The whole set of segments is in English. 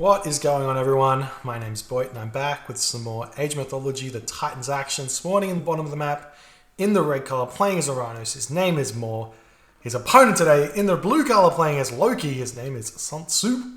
What is going on, everyone? My name's Boyd and I'm back with some more Age Mythology, the Titans action. This morning in the bottom of the map, in the red color, playing as Oranos. His name is Moore. His opponent today, in the blue color, playing as Loki. His name is SunTzu.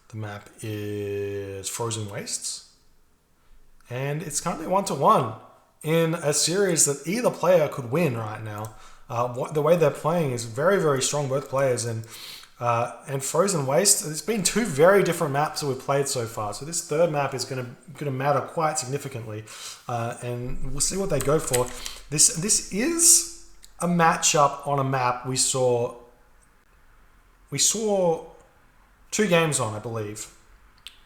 The map is Frozen Wastes. And it's currently 1-1 in a series that either player could win right now. The way they're playing is very, very strong, both players. And Frozen Waste, it's been two very different maps that we've played so far. So this third map is going to matter quite significantly, and we'll see what they go for. This is a matchup on a map we saw 2 games on, I believe,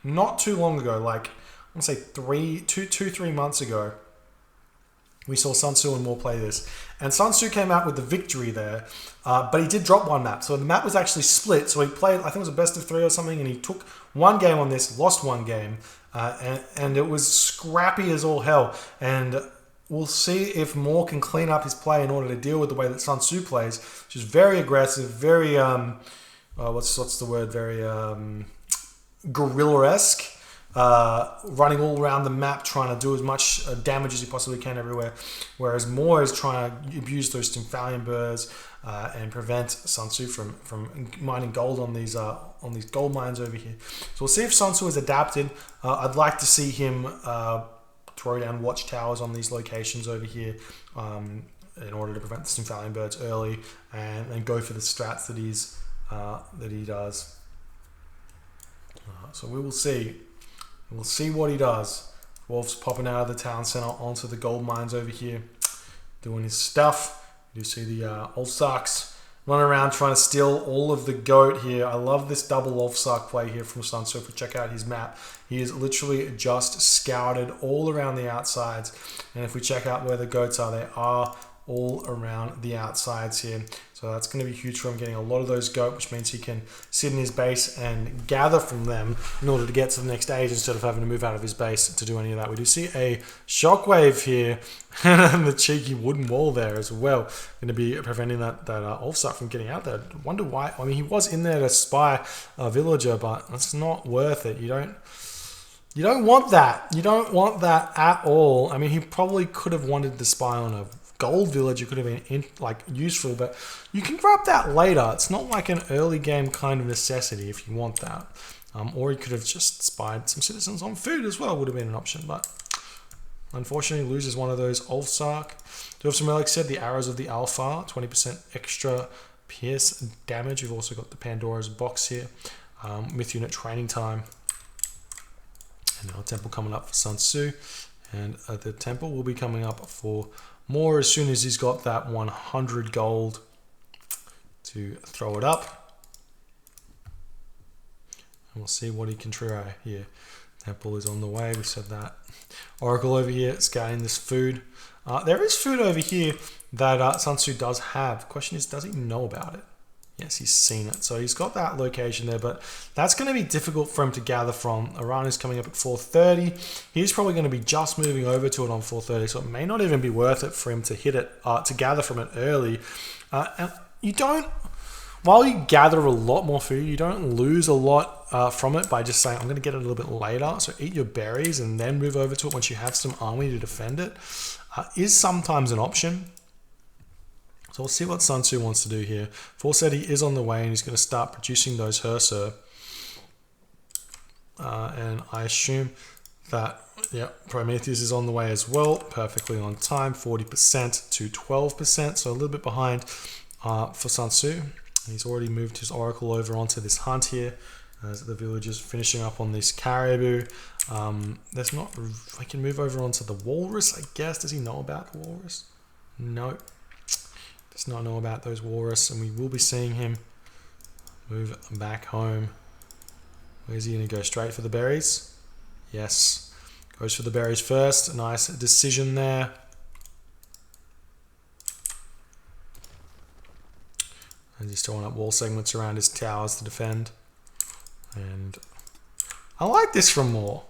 not too long ago. Like I want to say 3 months ago. We saw SunTzu and Moore play this. And SunTzu came out with the victory there, but he did drop one map. So the map was actually split. So he played, I think it was a best of 3 or something, and he took one game on this, lost one game, and it was scrappy as all hell. And we'll see if Moore can clean up his play in order to deal with the way that SunTzu plays, which is very aggressive, very, what's the word, very guerrilla-esque. Running all around the map, trying to do as much damage as he possibly can everywhere, whereas Moore is trying to abuse those Stymphalian birds and prevent SunTzu from mining gold on these gold mines over here. So we'll see if SunTzu has adapted. I'd like to see him throw down watchtowers on these locations over here in order to prevent the Stymphalian birds early, and go for the strats that he does. So we will see. We'll see what he does. Wolf's popping out of the town center onto the gold mines over here, doing his stuff. You see the Ulfsarks running around trying to steal all of the goat here. I love this double Ulfsark play here from SunTzu. If we check out his map, he is literally just scouted all around the outsides. And if we check out where the goats are, they are all around the outsides here. So that's going to be huge for him, getting a lot of those goat, which means he can sit in his base and gather from them in order to get to the next stage instead of having to move out of his base to do any of that. We do see a shockwave here and the cheeky wooden wall there as well, going to be preventing that Ulfsark from getting out there. I wonder why. I mean, he was in there to spy a villager, but that's not worth it. You don't want that. You don't want that at all. I mean, he probably could have wanted to spy on a gold village. It could have been useful, but you can grab that later. It's not like an early game kind of necessity if you want that. Or you could have just spied some citizens on food as well, would have been an option, but unfortunately loses one of those Ulfsark. Do have some relics said, the arrows of the Alpha, 20% extra pierce damage. We've also got the Pandora's box here, myth unit training time. And now a temple coming up for SunTzu, and the temple will be coming up for Moore as soon as he's got that 100 gold to throw it up. And we'll see what he can try here. Temple is on the way, we said that. Oracle over here scouting this food. There is food over here that SunTzu does have. The question is, does he know about it? Yes, he's seen it. So he's got that location there, but that's going to be difficult for him to gather from. Oranos is coming up at 4:30. He's probably going to be just moving over to it on 4:30, so it may not even be worth it for him to hit it, to gather from it early. And you don't, while you gather a lot more food, you don't lose a lot from it by just saying, I'm going to get it a little bit later. So eat your berries and then move over to it once you have some army to defend it. Is sometimes an option. So we'll see what SunTzu wants to do here. Forseti is on the way and he's going to start producing those Hersir. And I assume that, yeah, Prometheus is on the way as well. Perfectly on time, 40% to 12%. So a little bit behind for SunTzu. He's already moved his Oracle over onto this hunt here. As the villagers finishing up on this caribou. There's not, I can move over onto the walrus, I guess. Does he know about the walrus? No. Does not know about those walrus, and we will be seeing him move back home. Where's he going to go? Straight for the berries? Yes. Goes for the berries first. A nice decision there. And he's throwing up wall segments around his towers to defend. And I like this from Moore.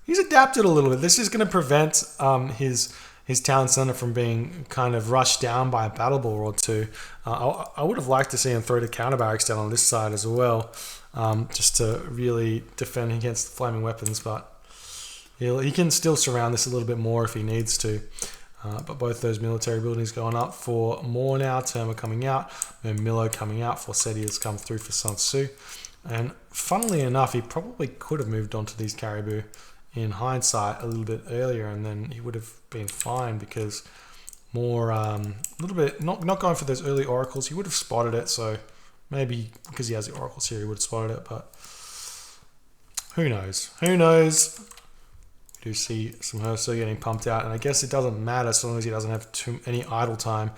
He's adapted a little bit. This is going to prevent his town center from being kind of rushed down by a battle ball or two. I would have liked to see him throw the counter barracks down on this side as well. just to really defend against the flaming weapons, but he can still surround this a little bit more if he needs to. But both those military buildings going up for more now. Terma coming out, and Milo coming out. Forseti has come through for SunTzu. And funnily enough, he probably could have moved on to these Caribou in hindsight a little bit earlier, and then he would have been fine because more, a little bit, not going for those early oracles. He would have spotted it, so maybe because he has the oracles here, he would have spotted it, but who knows? Who knows? We do see some Herso getting pumped out, and I guess it doesn't matter so long as he doesn't have any idle time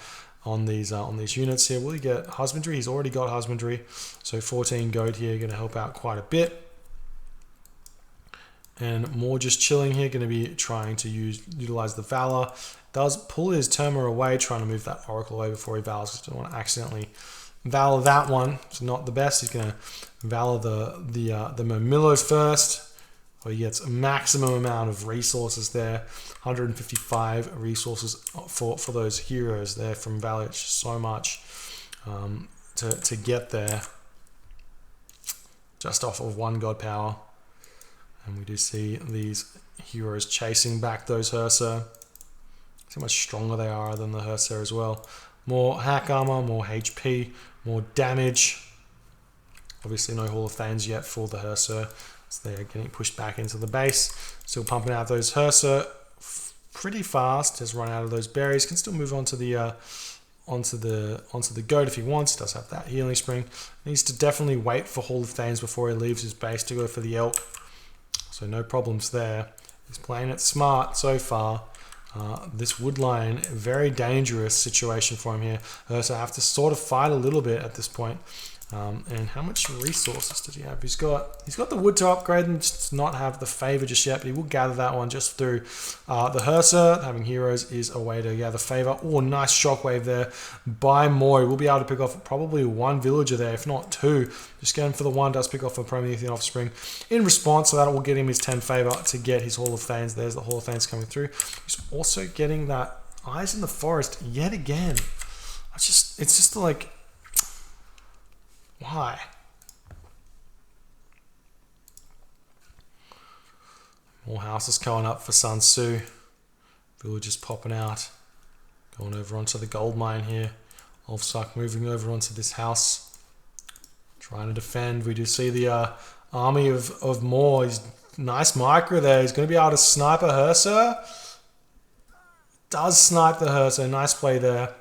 on these units here. Will he get husbandry? He's already got husbandry, so 14 goat here, going to help out quite a bit. And more just chilling here, going to be trying to utilize the Valor. Does pull his Terma away, trying to move that Oracle away before he Valors, because he don't want to accidentally Valor that one. It's not the best. He's going to Valor the Murmillos first. He gets a maximum amount of resources there. 155 resources for those heroes there from Valor. It's just so much to get there. Just off of one god power. And we do see these heroes chasing back those Hersa. See how much stronger they are than the Hersa as well. More hack armor, more HP, more damage. Obviously no Hall of Thanes yet for the Hersa. So they're getting pushed back into the base. Still pumping out those Hersa pretty fast. Has run out of those berries. Can still move on to the onto the goat if he wants. Does have that healing spring. Needs to definitely wait for Hall of Thanes before he leaves his base to go for the elk. So no problems there. He's playing it smart so far. This wood line, very dangerous situation for him here. So I have to sort of fight a little bit at this point. And how much resources does he have? He's got the wood to upgrade and just not have the favor just yet, but he will gather that one just through the Hersa. Having heroes is a way to gather favor. Oh, nice shockwave there by Moi. We'll be able to pick off probably one villager there, if not two. Just going for the one, does pick off a Promethean offspring in response, so that will get him his 10 favor to get his Hall of Thanes. There's the Hall of Thanes coming through. He's also getting that Eyes in the Forest yet again. It's just like, why? More houses going up for SunTzu. Villagers popping out. Going over onto the gold mine here. Ulfsuck moving over onto this house. Trying to defend. We do see the army of Moor. He's nice micro there. He's going to be able to snipe a Hersa. Does snipe the Hersa. Nice play there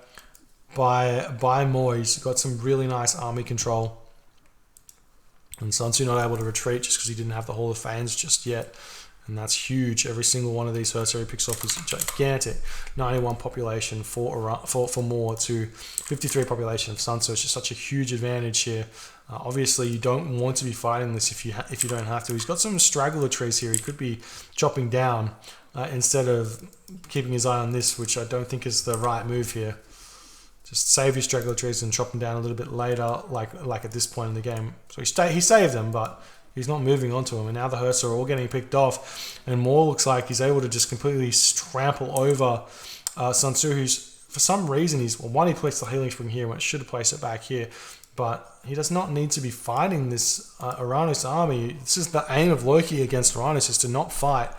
by Moy. He's got some really nice army control. And SunTzu not able to retreat just because he didn't have the Hall of Thanes just yet. And that's huge. Every single one of these Hersa he picks off is gigantic. 91 population for Moor to 53 population of SunTzu. It's just such a huge advantage here. Obviously, you don't want to be fighting this if you don't have to. He's got some straggler trees here. He could be chopping down instead of keeping his eye on this, which I don't think is the right move here. Just save your straggler trees and chop them down a little bit later, like at this point in the game. So he saved them, but he's not moving onto them. And now the Hersa are all getting picked off. And Moore looks like he's able to just completely trample over SunTzu, who's, for some reason, he placed the healing spring here when it should have placed it back here. But he does not need to be fighting this Oranos army. This is the aim of Loki against Oranos, is to not fight.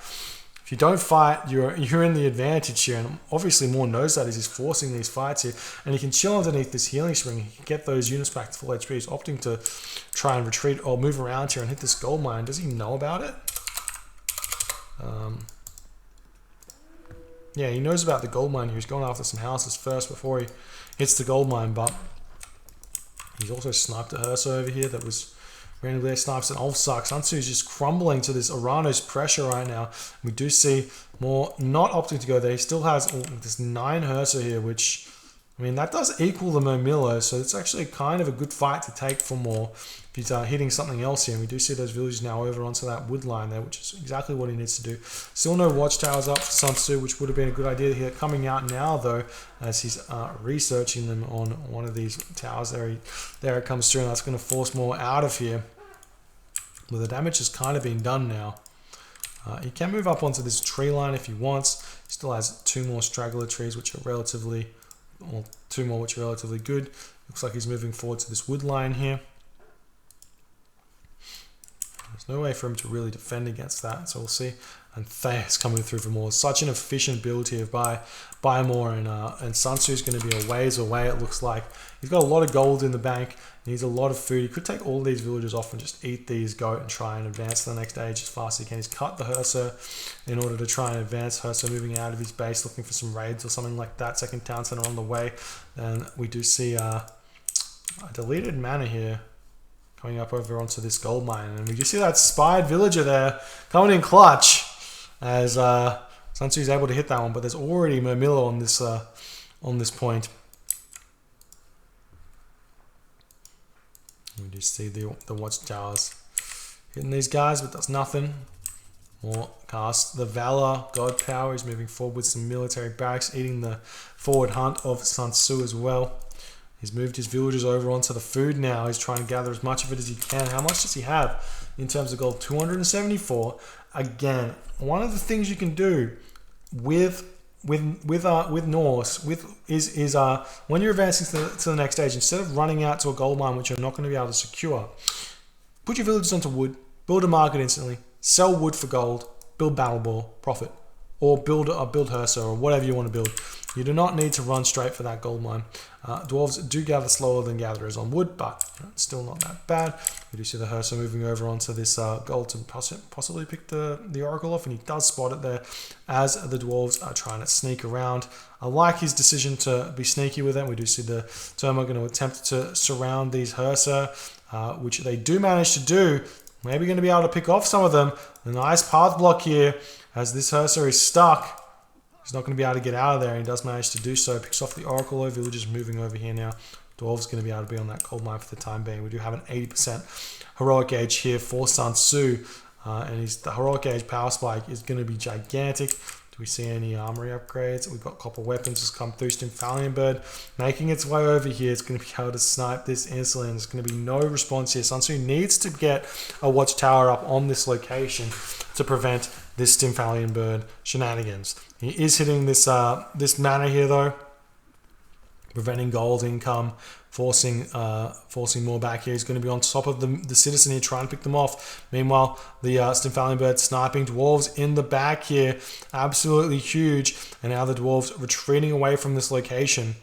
If you don't fight, you're in the advantage here, and obviously Moore knows that as he's forcing these fights here, and he can chill underneath this healing spring. He can get those units back to full HP. He's opting to try and retreat or move around here and hit this gold mine. Does he know about it? Yeah, he knows about the gold mine here. He's going after some houses first before he hits the gold mine, but he's also sniped a Hersa over here that was randomly snipes and Ulfsuck. SunTzu is just crumbling to this Oranos pressure right now. We do see Moore not opting to go there. He still has this 9 Hersa here, which, I mean, that does equal the Murmillo, so it's actually kind of a good fight to take for Moore if he's hitting something else here. And we do see those villages now over onto that wood line there, which is exactly what he needs to do. Still no watchtowers up for SunTzu, which would have been a good idea here. Coming out now, though, as he's researching them on one of these towers. There it comes through, and that's going to force Moore out of here. Well, the damage has kind of been done now. He can move up onto this tree line if he wants. He still has 2 more straggler trees, which are relatively, or 2 more, which are relatively good. Looks like he's moving forward to this wood line here. There's no way for him to really defend against that, so we'll see. And Thea's coming through for more. Such an efficient build here by more, and SunTzu's going to be a ways away, it looks like. He's got a lot of gold in the bank. He needs a lot of food. He could take all these villagers off and just eat these goat and try and advance to the next stage as fast as he can. He's cut the Herser in order to try and advance. Herser moving out of his base, looking for some raids or something like that. Second town center on the way. And we do see a deleted manor here coming up over onto this gold mine. And we do see that spied villager there coming in clutch as SunTzu is able to hit that one. But there's already Mermillo on this point. We just see the watchtowers hitting these guys, but that's nothing. More cast. The Valor, God Power, is moving forward with some military barracks, eating the forward hunt of SunTzu as well. He's moved his villagers over onto the food now. He's trying to gather as much of it as he can. How much does he have in terms of gold? 274. Again, one of the things you can do with Norse is when you're advancing to the next stage, instead of running out to a gold mine which you're not going to be able to secure, put your villagers onto wood, build a market instantly, sell wood for gold, build battle ball, profit, or build Herser or whatever you want to build. You do not need to run straight for that gold mine. Dwarves do gather slower than gatherers on wood, but it's still not that bad. We do see the Herser moving over onto this gold to possibly pick the Oracle off, and he does spot it there as the dwarves are trying to sneak around. I like his decision to be sneaky with it. We do see the Terma going to attempt to surround these Herser, which they do manage to do. Maybe going to be able to pick off some of them. A nice path block here as this Herser is stuck. He's not going to be able to get out of there. He does manage to do so. Picks off the Oracle. Villagers moving over here now. Dwarves going to be able to be on that gold mine for the time being. We do have an 80% heroic age here for SunTzu. And the heroic age power spike is going to be gigantic. Do we see any armory upgrades? We've got copper weapons just come through. Stymphalian Bird making its way over here. It's going to be able to snipe this instantly. And there's going to be no response here. SunTzu needs to get a watchtower up on this location to prevent this Stymphalian Bird shenanigans. He is hitting this this manor here though, preventing gold income, forcing more back here. He's going to be on top of the citizen here, trying to pick them off. Meanwhile, the Stymphalian Bird sniping dwarves in the back here, absolutely huge. And now the dwarves retreating away from this location.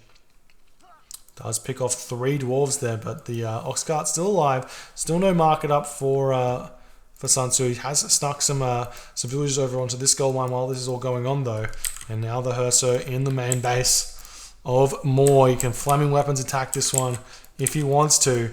Does pick off 3 dwarves there, but the ox cart's still alive. Still no market up for SunTzu. He has snuck some villagers over onto this gold mine while this is all going on though. And now the Herser in the main base of Moor. He can flaming weapons attack this one if he wants to.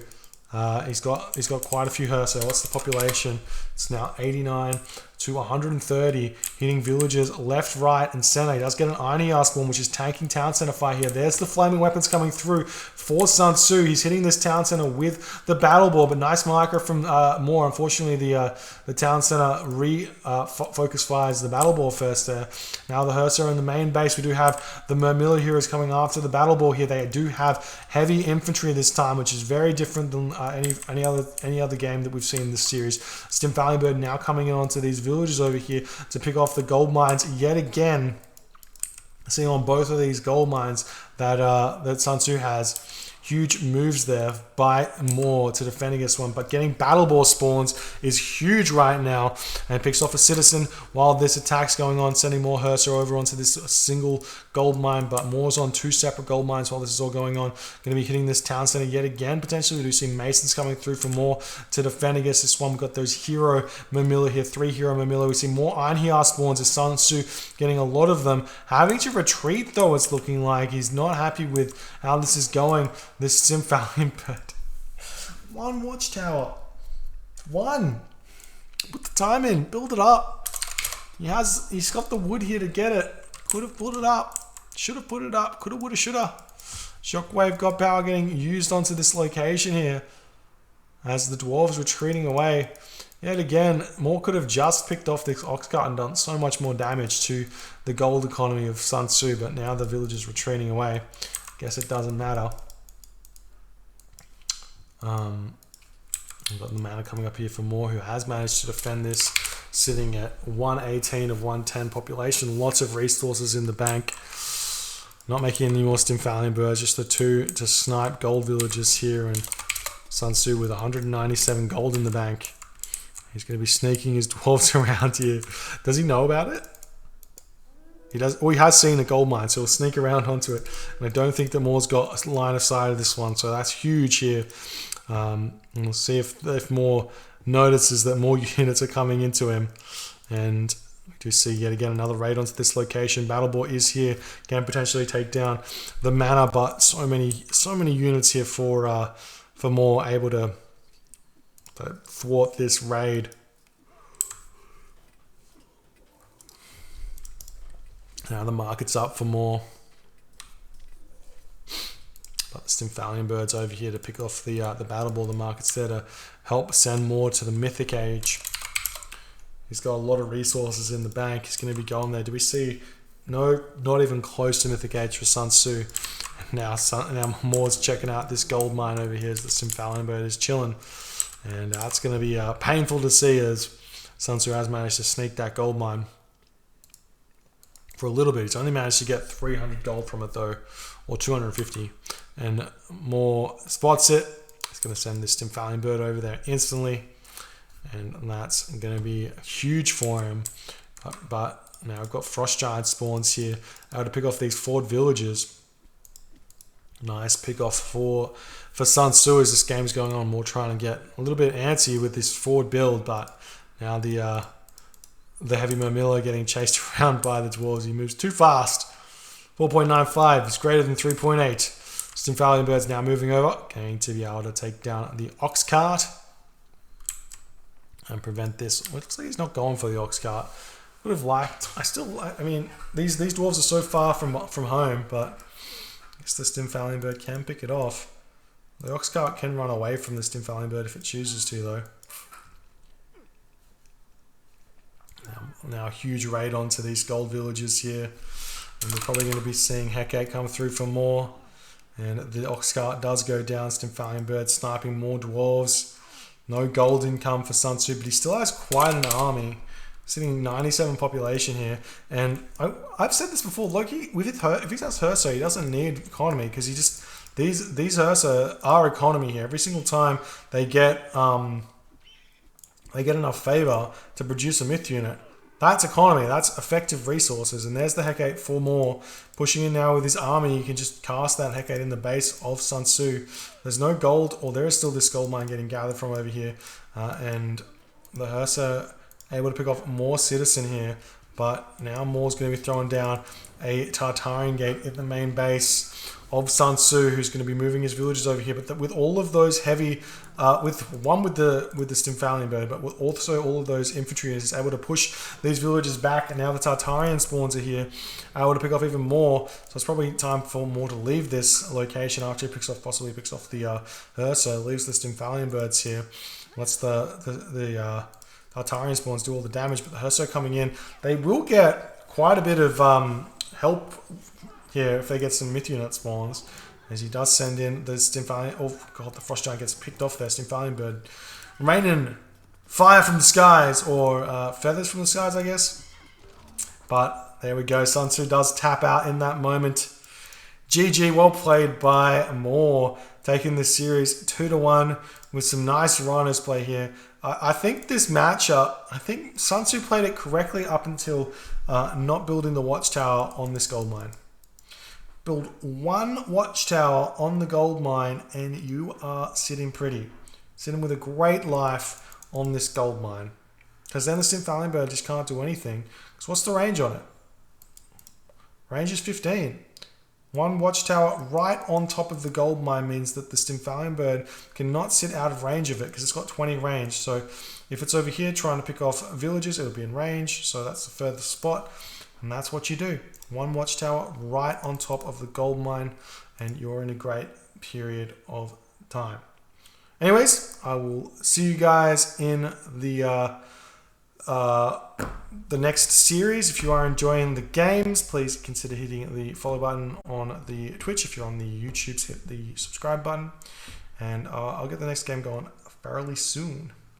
He's got quite a few Herser. What's the population? It's now 89 to 130, hitting villagers left, right, and center. He does get an Iron ER spawn, which is tanking town center fire here. There's the flaming weapons coming through for SunTzu. He's hitting this town center with the battle ball, but nice marker from Moore. Unfortunately, the town center focus fires the battle ball first there. Now the Herser in the main base. We do have the Mermillo heroes coming after the battle ball here. They do have heavy infantry this time, which is very different than any other game that we've seen in this series. Stymphalian Bird now coming in onto these villagers over here to pick off the gold mines yet again. Seeing on both of these gold mines that SunTzu has. Huge moves there by Moore to defend against one, but getting battle ball spawns is huge right now, and picks off a citizen while this attack's going on, sending more Herser over onto this single gold mine, but Moore's on 2 separate gold mines while this is all going on. Going to be hitting this town center yet again, potentially. We do see Masons coming through for Moore to defend against this one. We've got those hero Mermillo here, 3 hero Mermillo. We see more Iron ER spawns as SunTzu getting a lot of them. Having to retreat though, it's looking like. He's not happy with how this is going. This Stymphalian Bird. 1 watchtower. 1. Put the time in. Build it up. He's got the wood here to get it. Could have put it up. Should have put it up. Coulda, woulda, shoulda. Shockwave God Power getting used onto this location here as the dwarves retreating away. Yet again, Moore could have just picked off this ox cart and done so much more damage to the gold economy of SunTzu, but now the villagers retreating away. Guess it doesn't matter. We've got the mana coming up here for Moore, who has managed to defend this, sitting at 118 of 110 population. Lots of resources in the bank. Not making any more Stymphalian Birds, just the 2 to snipe gold villagers here, and SunTzu with 197 gold in the bank. He's going to be sneaking his dwarves around here. Does he know about it? He does. Well, he has seen a gold mine, so he'll sneak around onto it. And I don't think that Moore's got a line of sight of this one, so that's huge here. And we'll see if Moore notices that more units are coming into him. And we do see yet again another raid onto this location. Battleboar is here, can potentially take down the manor, but so many units here for Moore able to thwart this raid. Now the market's up for more. But the Stymphalian Bird's over here to pick off the Battleboar. The market's there to help send more to the Mythic Age. He's got a lot of resources in the bank. He's going to be going there. Do we see? No, not even close to Mythic Age for SunTzu. Now Moore's checking out this gold mine over here as the Stymphalian Bird is chilling. And that's going to be painful to see as SunTzu has managed to sneak that gold mine for a little bit. He's only managed to get 300 gold from it though, or 250. And Moore spots it. He's going to send this Stymphalian Bird over there instantly. And that's going to be huge for him. But now I've got Frost Giant spawns here. I have to pick off these Ford villages. Nice pick off for SunTzu as this game's going on. More trying to get a little bit antsy with this Ford build, but now the Heavy Mermilla getting chased around by the dwarves. He moves too fast. 4.95 is greater than 3.8. Stymphalian Bird's now moving over, going to be able to take down the Ox Cart and prevent this. Well, it looks like he's not going for the Ox Cart. Would have liked. I mean, these dwarves are so far from home, but I guess the Stymphalian Bird can pick it off. The Ox Cart can run away from the Stymphalian Bird if it chooses to, though. Now a huge raid onto these gold villages here. And we're probably going to be seeing Hecate come through for more. And the Ox Cart does go down. Stymphalian Bird sniping more dwarves. No gold income for SunTzu, but he still has quite an army. Sitting 97 population here. And I've said this before, Loki, if he does Herso, he doesn't need economy because he just... These Herso are economy here. Every single time they get enough favor to produce a myth unit. That's economy. That's effective resources. And there's the Hecate for more. Pushing in now with his army, you can just cast that Hecate in the base of SunTzu. There's no gold, or there is still this gold mine getting gathered from over here. And the Herso able to pick off more citizen here. But now Moore's going to be throwing down a Tartarian gate in the main base of SunTzu, who's going to be moving his villages over here. But with all of those heavy, with the Stymphalian Bird, but with also all of those infantry, is able to push these villages back. And now the Tartarian spawns are here, able to pick off even more. So it's probably time for Moore to leave this location after he possibly picks off the Herso, leaves the Stymphalian Birds here. Lets the Tartarian spawns do all the damage, but the Herso coming in, they will get quite a bit of help here if they get some myth unit spawns, as he does send in the Stymphalian. Oh god, the Frost Giant gets picked off there. Stymphalian Bird raining fire from the skies, or feathers from the skies, I guess. But there we go. SunTzu does tap out in that moment. GG, well played by Moore, taking this series 2-1 with some nice Oranos play here. I think this matchup, I think SunTzu played it correctly up until not building the watchtower on this gold mine. Build one watchtower on the gold mine and you are sitting pretty. Sitting with a great life on this gold mine. Because then the Stymphalian Bird just can't do anything. Because what's the range on it? Range is 15. One watchtower right on top of the gold mine means that the Stymphalian Bird cannot sit out of range of it because it's got 20 range. So if it's over here trying to pick off villages, it'll be in range. So that's the furthest spot. And that's what you do. One watchtower right on top of the gold mine and you're in a great period of time. Anyways, I will see you guys in the next series. If you are enjoying the games, please consider hitting the follow button on the Twitch. If you're on the YouTube, hit the subscribe button. And I'll get the next game going fairly soon.